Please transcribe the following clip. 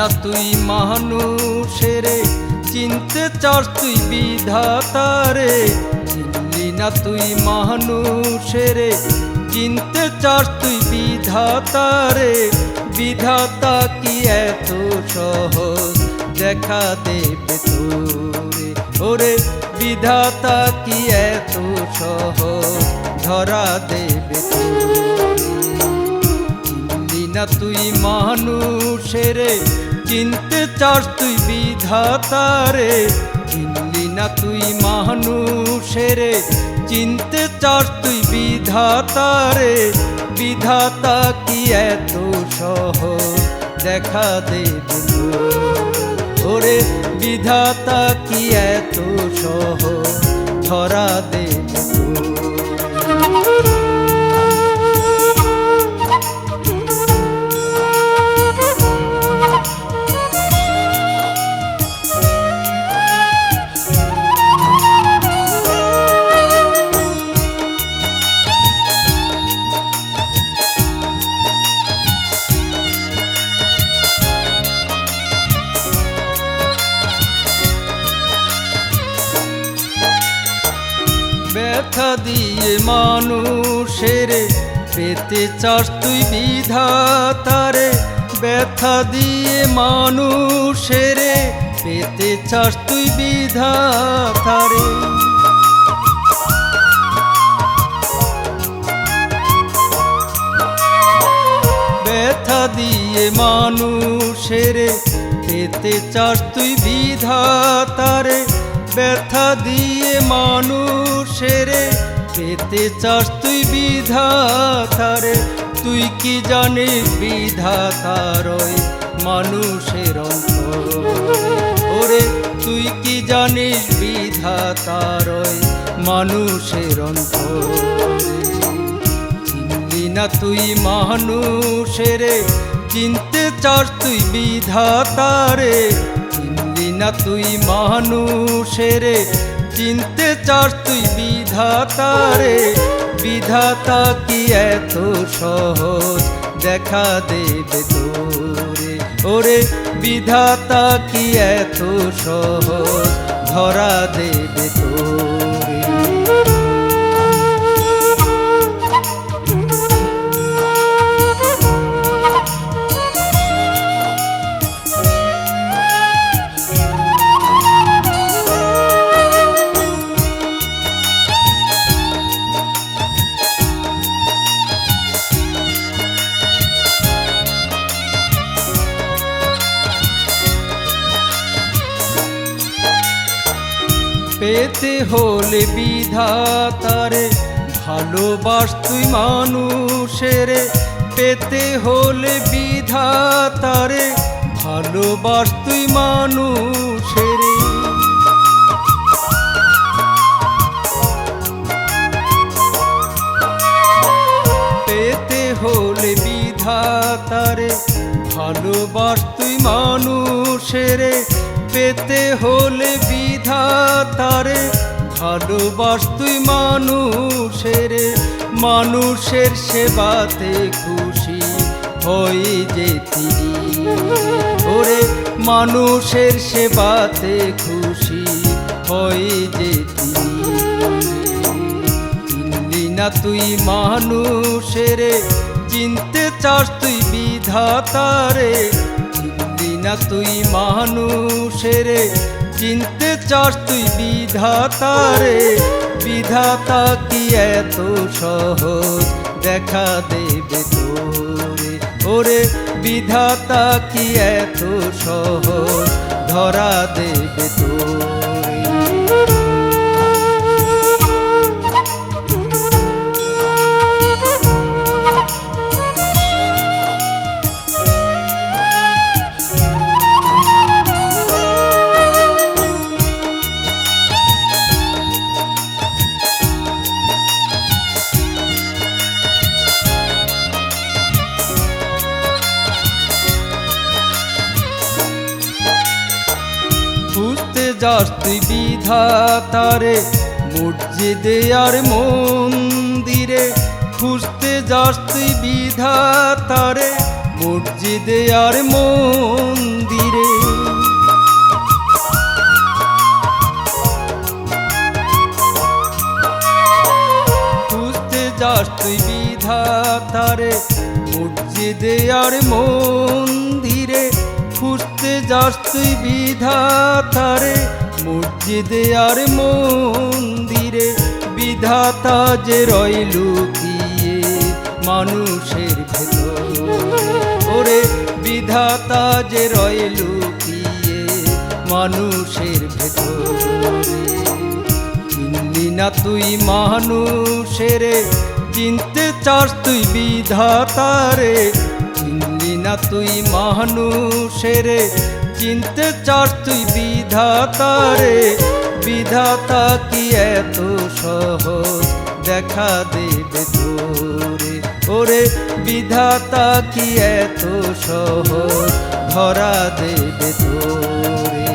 না তুই মানুষেরে, চিনতে চাস তুই বিধাতারে। চিনলি না তুই মানুষেরে, চিনতে চাস তুই বিধাতারে। বিধাতা কি এত সহজ দেখা দেবে তোরে, ওরে বিধাতা কি এত সহজ ধরা দেবে তোরে। চিনলি না তুই মানুষেরে, চিনতে চাস তুই বিধাতারে। চিনলি না তুই মানুষেরে, চিনতে চাস তুই বিধাতারে। বিধাতা কি এত সহজ দেখা দেবে ওরে, বিধাতা কি এত সহজ ধরা দেবে। ব্যথা দিয়ে মানুষেরে পেতে চাস তুই বিধাতারে। ব্যথা দিয়ে মানুষেরে পেতে চাস তুই বিধাতারে। ব্যথা দিয়ে মানুষেরে পেতে চাস তুই বিধাতারে। ব্যথা দিয়ে মানুষেরে পেতে চাস তুই বিধাতারে। তুই কি জানিস বিধাতার ওই মানুষের অন্তরে, ওরে তুই কি জানিস বিধাতার ওই মানুষের অন্তরে। চিনলি না তুই মানুষেরে, চিনতে চাস তুই বিধাতারে। চিনলি না তুই মানুষেরে, চিনতে চাস তুই বিধাতারে। বিধাতা কি এত সহজ দেখা দেবে তোরে, ওরে বিধাতা কি এত সহজ ধরা দেবে তোরে। পেতে হলে বিধাতারে ভালোবাস তুই মানুষেরে। পেতে হলে বিধাতারে ভালোবাস তুই মানুষেরে। পেতে হলে বিধাতারে ভালোবাস তুই মানুষেরে। পেতে হলে বিধাতারে ভালোবাস তুই মানুষেরে। মানুষের সেবাতে খুশি হয়ে যেতি, ওরে মানুষের সেবাতে খুশি হয়ে যেতি। চিনলি না তুই মানুষেরে, চিনতে চাস তুই বিধাতারে। চিনলি না তুই মানুষেরে, চিনতে চাস তুই বিধাতারে। বিধাতা কি এত সহজ দেখা দেবে তোরে, ওরে বিধাতা কি এত সহজ ধরা দেবে তোরে। খুঁজতে যাস তুই বিধাতারে মসজিদে আর মন্দিরে। খুঁজতে যাস তুই বিধাতারে মসজিদে আর মন্দিরে। তারে মসজিদে আর মন্দিরে, খুঁজতে যাস তুই বিধাতারে মসজিদে আর মন্দিরে। বিধাতা যে রয় লুকিয়ে মানুষের ভেতরে, ওরে বিধাতা যে রয় লুকিয়ে মানুষের ভেতরে। চিনলি না তুই মানুষের, চিনতে চাস তুই বিধাতারে। চিনলি না তুই মানুষের, চিনতে চাস তুই বিধাতারে। বিধাতা কি এত সহজ দেখা দেবে তোরে, ওরে বিধাতা কি এত সহজ ধরা দেবে তোরে।